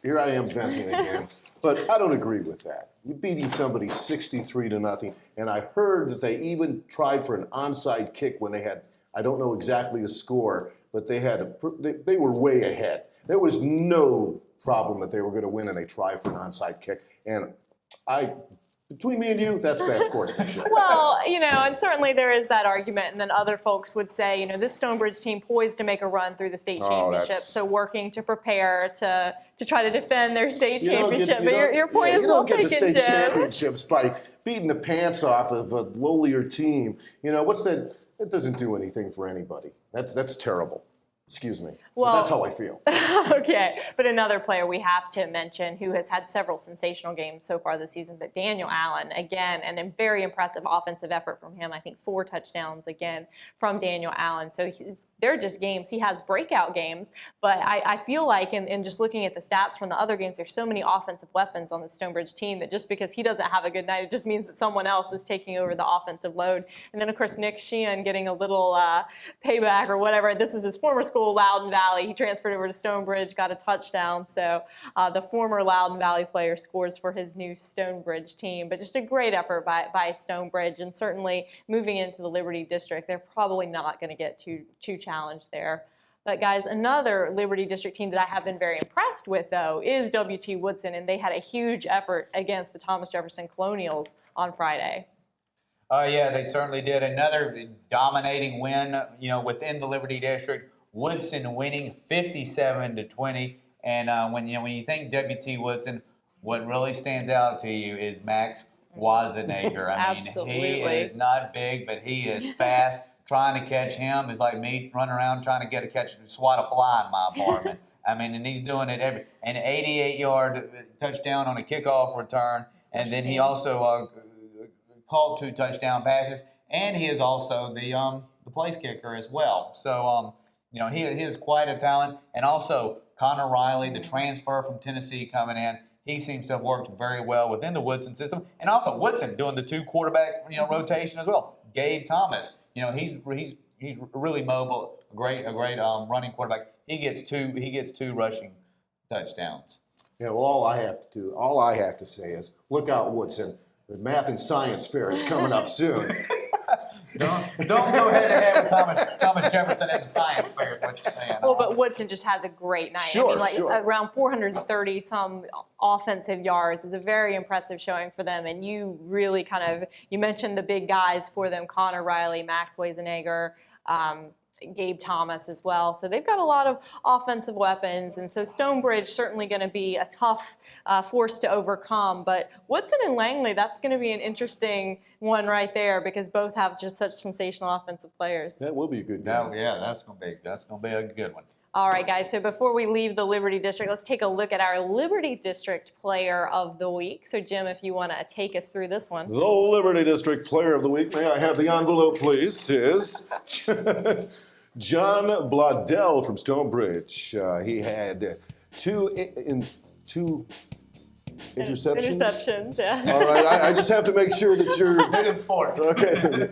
Speaker 2: here I am venting again, but I don't agree with that. You're beating somebody 63-0, and I heard that they even tried for an onside kick when they had, I don't know exactly the score, but they were way ahead. There was no problem that they were going to win, and they tried for an onside kick. And between me and you, that's bad sportsmanship.
Speaker 1: Well, and certainly there is that argument, and then other folks would say, this Stonebridge team poised to make a run through the state championship, so working to prepare to try to defend their state championship. But your point is well taken, Jim.
Speaker 2: You don't get to state championships by beating the pants off of a lowlier team. What's that? It doesn't do anything for anybody. That's terrible. Excuse me. Well, that's how I feel.
Speaker 1: Okay. But another player we have to mention who has had several sensational games so far this season, but Daniel Allen, again, and a very impressive offensive effort from him. I think 4 touchdowns again from Daniel Allen. So they're just games. He has breakout games, but I feel like in just looking at the stats from the other games, there's so many offensive weapons on the Stonebridge team that just because he doesn't have a good night, it just means that someone else is taking over the offensive load. And then, of course, Nick Sheehan getting a little payback or whatever. This is his former school, Loudoun Valley. He transferred over to Stonebridge, got a touchdown. So the former Loudoun Valley player scores for his new Stonebridge team. But just a great effort by Stonebridge, and certainly moving into the Liberty District, they're probably not going to get too challenge there. But guys, another Liberty District team that I have been very impressed with, though, is WT Woodson, and they had a huge effort against the Thomas Jefferson Colonials on Friday.
Speaker 3: Yeah, they certainly did. Another dominating win, within the Liberty District. Woodson winning 57-20. And when you think WT Woodson, what really stands out to you is Max Wazenager. I mean,
Speaker 1: Absolutely.
Speaker 3: He is not big, but he is fast. Trying to catch him is like me running around trying to swat a fly in my apartment. I mean, and he's doing it an 88-yard touchdown on a kickoff return, and then he also caught 2 touchdown passes, and he is also the place kicker as well. So he is quite a talent, and also Connor Riley, the transfer from Tennessee coming in. He seems to have worked very well within the Woodson system, and also Woodson doing the 2 quarterback rotation as well. Gabe Thomas. He's really mobile, a great running quarterback. He gets 2 rushing touchdowns.
Speaker 2: Yeah, well, all I have to say is look out, Woodson. The math and science fair is coming up soon.
Speaker 3: Don't go head to head with Thomas Jefferson at the science fair is what you're saying.
Speaker 1: Well, but Woodson just has a great night.
Speaker 2: Sure.
Speaker 1: Around 430 some offensive yards is a very impressive showing for them. And you really you mentioned the big guys for them, Connor Riley, Max Wazenager, Gabe Thomas as well. So they've got a lot of offensive weapons. And so Stonebridge certainly going to be a tough force to overcome. But Woodson and Langley, that's going to be an interesting one right there because both have just such sensational offensive players.
Speaker 2: That will be a good game.
Speaker 3: Yeah, that's gonna be a good one.
Speaker 1: All right, guys, so before we leave the Liberty District, let's take a look at our Liberty District Player of the Week. So, Jim, if you want to take us through this one.
Speaker 2: The Liberty District Player of the Week, may I have the envelope, please, is John Bladell from Stonebridge. He had 2 interceptions.
Speaker 1: Interceptions, yeah.
Speaker 2: All right, I just have to make sure that you're
Speaker 3: Good in sport.
Speaker 2: okay.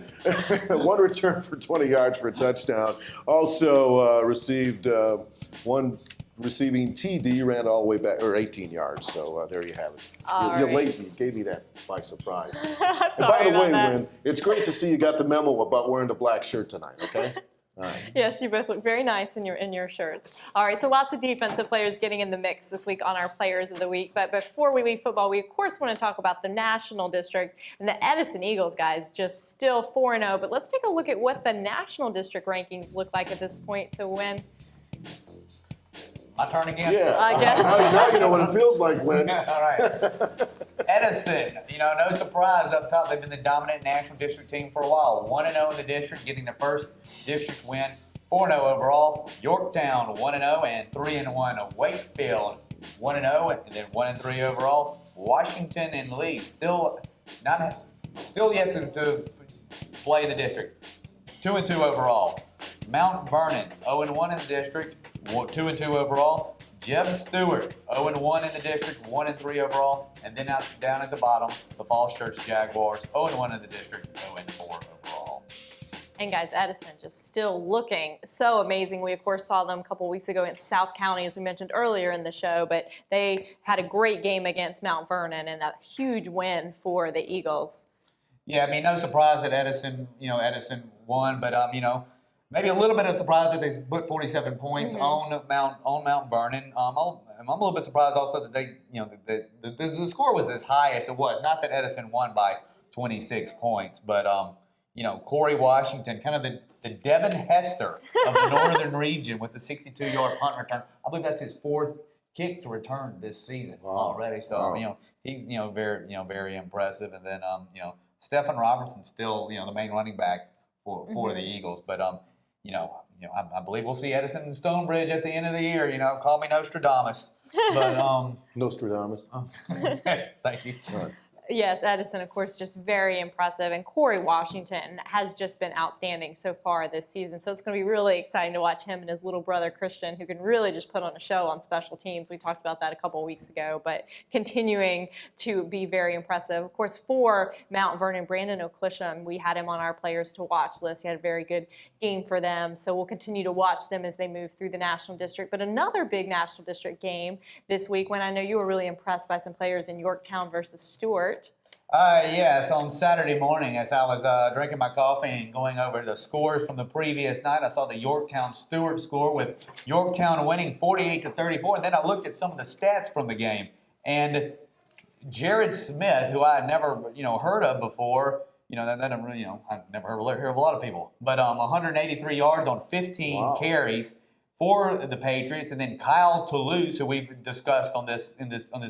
Speaker 2: 1 return for 20 yards for a touchdown. Also received 1 receiving TD, ran all the way back, or 18 yards. So there you have it. You late me, gave me that by surprise. And by the way, Wynn, it's great to see you got the memo about wearing the black shirt tonight. Okay. All right.
Speaker 1: Yes, you both look very nice in your shirts. All right, so lots of defensive players getting in the mix this week on our Players of the Week. But before we leave football, we of course want to talk about the National District and the Edison Eagles, guys, just still 4-0. But let's take a look at what the National District rankings look like at this point. So when
Speaker 3: My turn again?
Speaker 2: Yeah.
Speaker 1: I guess.
Speaker 2: Now you know what it feels like, Wynn.
Speaker 3: All right. Edison, no surprise up top. They've been the dominant national district team for a while. 1-0 in the district, getting their first district win. 4-0 overall. Yorktown 1-0 and 3-1. Wakefield 1-0 and then 1-3 overall. Washington and Lee still yet to play the district. 2-2 overall. Mount Vernon 0-1 in the district. 2-2 overall. Jeb Stewart, 0-1 in the district, 1-3 overall. And then down at the bottom, the Falls Church Jaguars, 0-1 in the district, 0-4 overall.
Speaker 1: And guys, Edison just still looking so amazing. We, of course, saw them a couple weeks ago in South County, as we mentioned earlier in the show, but they had a great game against Mount Vernon and a huge win for the Eagles.
Speaker 3: Yeah, I mean, no surprise that Edison won, but, maybe a little bit of surprise that they put 47 points on Mount Vernon. I'm a little bit surprised also that they, the score was as high as it was. Not that Edison won by 26 points, but, Corey Washington, kind of the Devin Hester of the northern region with the 62-yard punt return. I believe that's his fourth kick to return this season already. So, he's, very impressive. And then, Stephen Robertson still, the main running back for the Eagles. But, I believe we'll see Edison and Stonebridge at the end of the year. Call me Nostradamus. But
Speaker 2: Nostradamus.
Speaker 3: Thank you.
Speaker 1: Yes, Edison, of course, just very impressive. And Corey Washington has just been outstanding so far this season. So it's going to be really exciting to watch him and his little brother, Christian, who can really just put on a show on special teams. We talked about that a couple of weeks ago, but continuing to be very impressive. Of course, for Mount Vernon, Brandon O'Clisham, we had him on our players to watch list. He had a very good game for them. So we'll continue to watch them as they move through the National District. But another big National District game this week, when I know you were really impressed by some players in Yorktown versus Stewart.
Speaker 3: Yes, on Saturday morning as I was drinking my coffee and going over the scores from the previous night, I saw the Yorktown-Stewart score with Yorktown winning 48-34, and then I looked at some of the stats from the game. And Jared Smith, who I had never, heard of before, I've never heard of a lot of people, but 183 yards on 15 carries for the Patriots, and then Kyle Toulouse, who we've discussed on this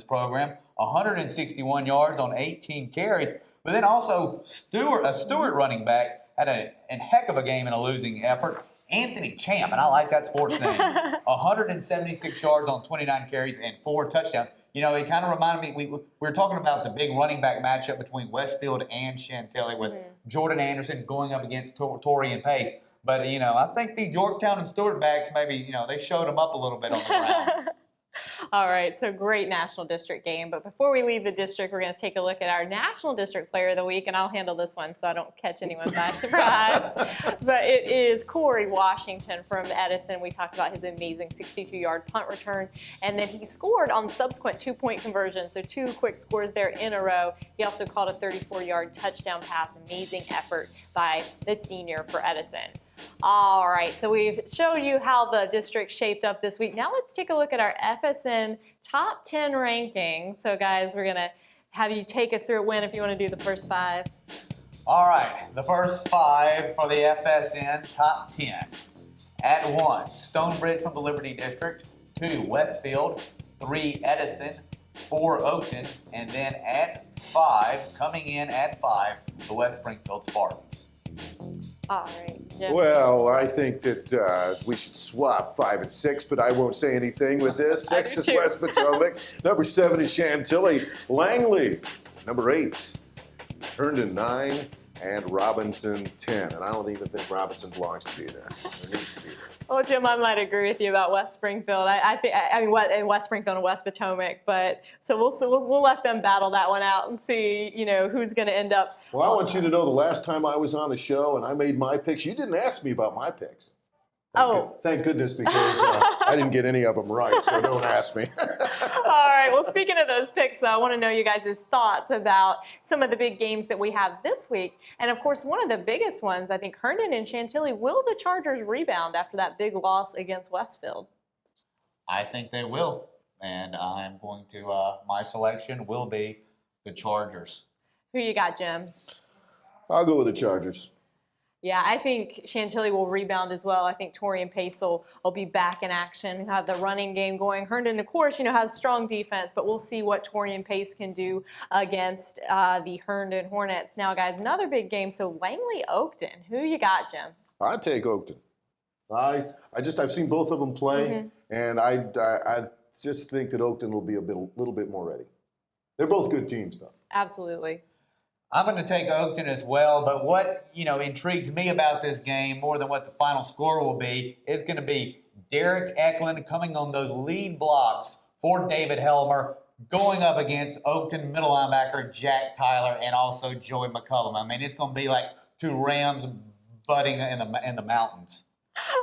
Speaker 3: program, 161 yards on 18 carries. But then also a Stewart running back had a heck of a game in a losing effort. Anthony Champ, and I like that sports name, 176 yards on 29 carries and 4 touchdowns. It kind of reminded me, we were talking about the big running back matchup between Westfield and Chantilly with Jordan Anderson going up against Torian Pace. But, I think the Yorktown and Stewart backs maybe, they showed them up a little bit on the ground.
Speaker 1: All right, so great National District game. But before we leave the district, we're going to take a look at our National District Player of the Week, and I'll handle this one so I don't catch anyone by surprise. But it is Corey Washington from Edison. We talked about his amazing 62-yard punt return, and then he scored on the subsequent 2-point conversion, so 2 quick scores there in a row. He also caught a 34-yard touchdown pass. Amazing effort by the senior for Edison. All right, so we've showed you how the district shaped up this week. Now let's take a look at our FSN top 10 rankings. So guys, we're going to have you take us through it. Win if you want to do the first 5.
Speaker 3: All right, the first 5 for the FSN top 10. At 1, Stonebridge from the Liberty District. 2, Westfield. 3, Edison. 4, Oakton. And then at 5, coming in at 5, the West Springfield Spartans.
Speaker 1: All right, Jim.
Speaker 2: Well, I think that we should swap 5 and 6, but I won't say anything with this. 6 is West Potomac. Number 7 is Chantilly. Langley. Number 8, Herndon 9, and Robinson 10. And I don't even think Robinson belongs to be there. There needs to be there.
Speaker 1: Well, Jim, I might agree with you about West Springfield. I mean, West Springfield and West Potomac, but so we'll let them battle that one out and see, who's going to end up.
Speaker 2: Well, I want you to know the last time I was on the show and I made my picks, you didn't ask me about my picks. Thank goodness, because I didn't get any of them right, so don't ask me.
Speaker 1: All right. Well, speaking of those picks, though, I want to know you guys' thoughts about some of the big games that we have this week. And, of course, one of the biggest ones, I think, Herndon and Chantilly. Will the Chargers rebound after that big loss against Westfield?
Speaker 3: I think they will. And I'm going to, my selection will be the Chargers.
Speaker 1: Who you got, Jim?
Speaker 2: I'll go with the Chargers.
Speaker 1: Yeah, I think Chantilly will rebound as well. I think Torian Pace will be back in action, have the running game going. Herndon, of course, has strong defense, but we'll see what Torian Pace can do against the Herndon Hornets. Now, guys, another big game. So Langley-Oakton. Who you got, Jim?
Speaker 2: I'd take Oakton. I've seen both of them play, and I just think that Oakton will be a little bit more ready. They're both good teams, though.
Speaker 1: Absolutely.
Speaker 3: I'm going to take Oakton as well, but what intrigues me about this game more than what the final score will be is going to be Derek Eklund coming on those lead blocks for David Helmer, going up against Oakton middle linebacker Jack Tyler and also Joey McCullum. I mean, it's going to be like two Rams butting in the mountains.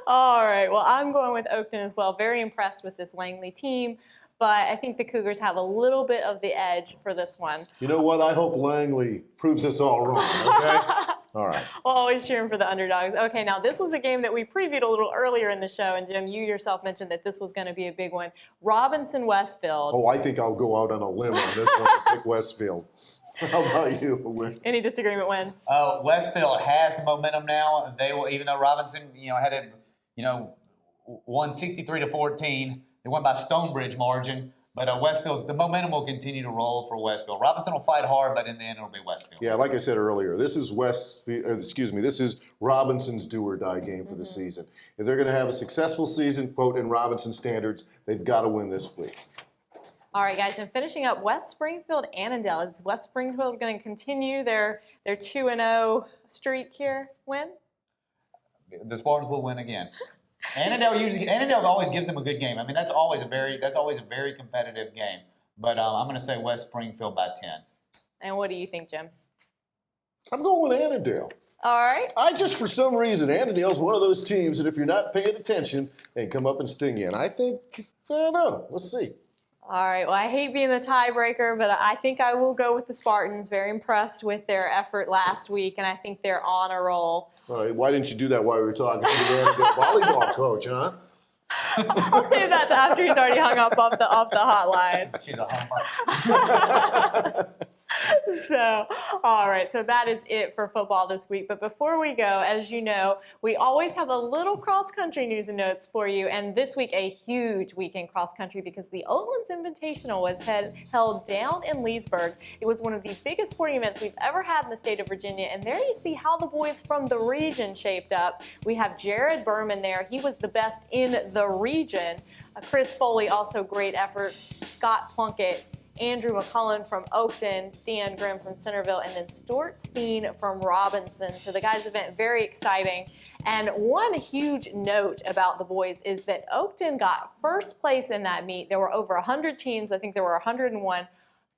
Speaker 1: All right. Well, I'm going with Oakton as well. Very impressed with this Langley team, but I think the Cougars have a little bit of the edge for this one.
Speaker 2: You know what? I hope Langley proves us all wrong, okay? All right.
Speaker 1: Well, always cheering for the underdogs. Okay, now this was a game that we previewed a little earlier in the show, and Jim, you yourself mentioned that this was going to be a big one. Robinson-Westfield.
Speaker 2: Oh, I think I'll go out on a limb on this one and pick Westfield. How about you?
Speaker 1: Any disagreement, Win?
Speaker 3: Westfield has the momentum now. They will, even though Robinson, won 63-14. They won by Stonebridge margin. But Westfield, the momentum will continue to roll for Westfield. Robinson will fight hard, but in the end, it'll be Westfield.
Speaker 2: Yeah, like I said earlier, this is this is Robinson's do or die game for the season. If they're going to have a successful season, quote, in Robinson standards, they've got to win this week.
Speaker 1: All right, guys, and finishing up, West Springfield-Annandale. Is West Springfield going to continue their 2-0 streak here? Win?
Speaker 3: The Spartans will win again. Annandale always gives them a good game. I mean, that's always a very competitive game. But I'm going to say West Springfield by 10.
Speaker 1: And what do you think, Jim?
Speaker 2: I'm going with Annandale.
Speaker 1: All right.
Speaker 2: For some reason, Annandale's one of those teams that if you're not paying attention, they come up and sting you. And I don't know. Let's see.
Speaker 1: All right. Well, I hate being the tiebreaker, but I think I will go with the Spartans. Very impressed with their effort last week, and I think they're on a roll.
Speaker 2: All right. Why didn't you do that while we were talking to the Annandale volleyball coach, huh?
Speaker 1: I'll save that to after he's already hung up off the hotline.
Speaker 3: She's a homer.
Speaker 1: So, all right, so that is it for football this week. But before we go, as you know, we always have a little cross-country news and notes for you. And this week, a huge week in cross-country because the Oatlands Invitational was held down in Leesburg. It was one of the biggest sporting events we've ever had in the state of Virginia. And there you see how the boys from the region shaped up. We have Jared Berman there. He was the best in the region. Chris Foley, also great effort. Scott Plunkett, Andrew McCullen from Oakton, Dan Grimm from Centerville, and then Stuart Steen from Robinson. So the guys' event, very exciting. And one huge note about the boys is that Oakton got first place in that meet. There were over 100 teams. I think there were 101.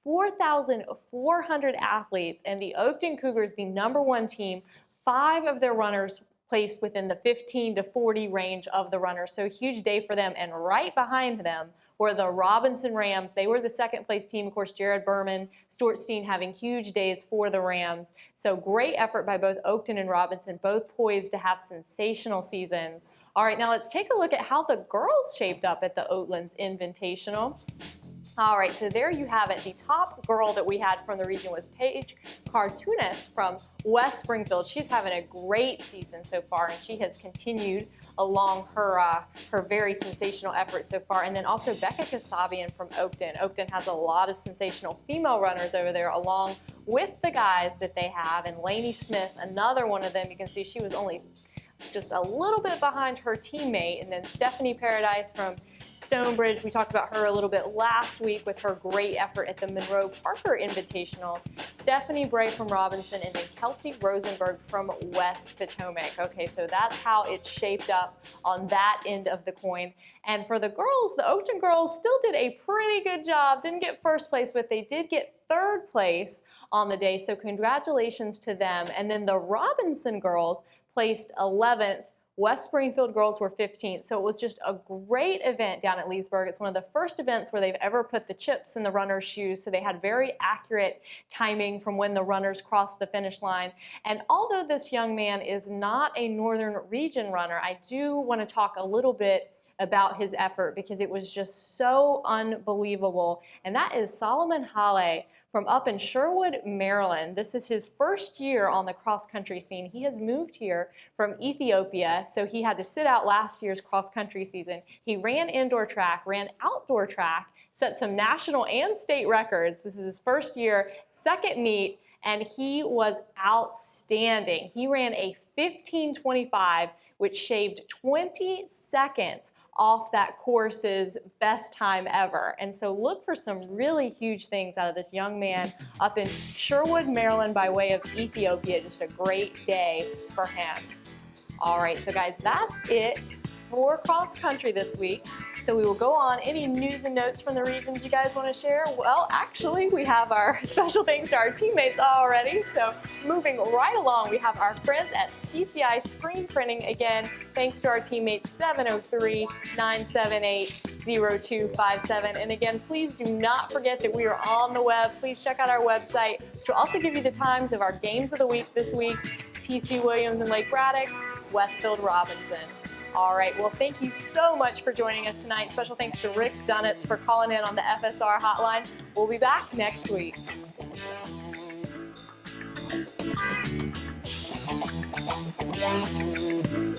Speaker 1: 4,400 athletes, and the Oakton Cougars, the #1 team, 5 of their runners placed within the 15 to 40 range of the runners. So a huge day for them. And right behind them were the Robinson Rams. They were the second place team. Of course, Jared Berman, Stuart Steen having huge days for the Rams. So great effort by both Oakton and Robinson, both poised to have sensational seasons. All right, now let's take a look at how the girls shaped up at the Oatlands Invitational. All right, so there you have it. The top girl that we had from the region was Paige Cartunis from West Springfield. She's having a great season so far, and she has continued along her very sensational effort so far. And then also Becca Kasabian from Oakton. Oakton has a lot of sensational female runners over there along with the guys that they have. And Lainey Smith, another one of them, you can see she was only just a little bit behind her teammate. And then Stephanie Paradise from Stonebridge, we talked about her a little bit last week with her great effort at the Monroe Parker Invitational. Stephanie Bray from Robinson, and then Kelsey Rosenberg from West Potomac. Okay, so that's how it shaped up on that end of the coin. And for the girls, the Oakton girls still did a pretty good job. Didn't get first place, but they did get third place on the day, so congratulations to them. And then the Robinson girls placed 11th. West Springfield girls were 15th, so it was just a great event down at Leesburg. It's one of the first events where they've ever put the chips in the runners' shoes, so they had very accurate timing from when the runners crossed the finish line. And although this young man is not a Northern Region runner, I do want to talk a little bit about his effort because it was just so unbelievable. And that is Solomon Hale from up in Sherwood, Maryland. This is his first year on the cross-country scene. He has moved here from Ethiopia, so he had to sit out last year's cross-country season. He ran indoor track, ran outdoor track, set some national and state records. This is his first year, second meet, and he was outstanding. He ran a 15:25, which shaved 20 seconds off that course's best time ever. And so look for some really huge things out of this young man up in Sherwood, Maryland by way of Ethiopia. Just a great day for him. All right, so guys, that's it for cross country this week. So we will go on. Any news and notes from the regions you guys want to share? Well, actually, we have our special thanks to our teammates already. So moving right along, we have our friends at CCI Screen Printing. Again, thanks to our teammates 703-978-0257. And again, please do not forget that we are on the web. Please check out our website, which will also give you the times of our games of the week this week. TC Williams and Lake Braddock, Westfield Robinson. All right, well, thank you so much for joining us tonight. Special thanks to Rick Dunitz for calling in on the FSR hotline. We'll be back next week.
Speaker 5: Yeah.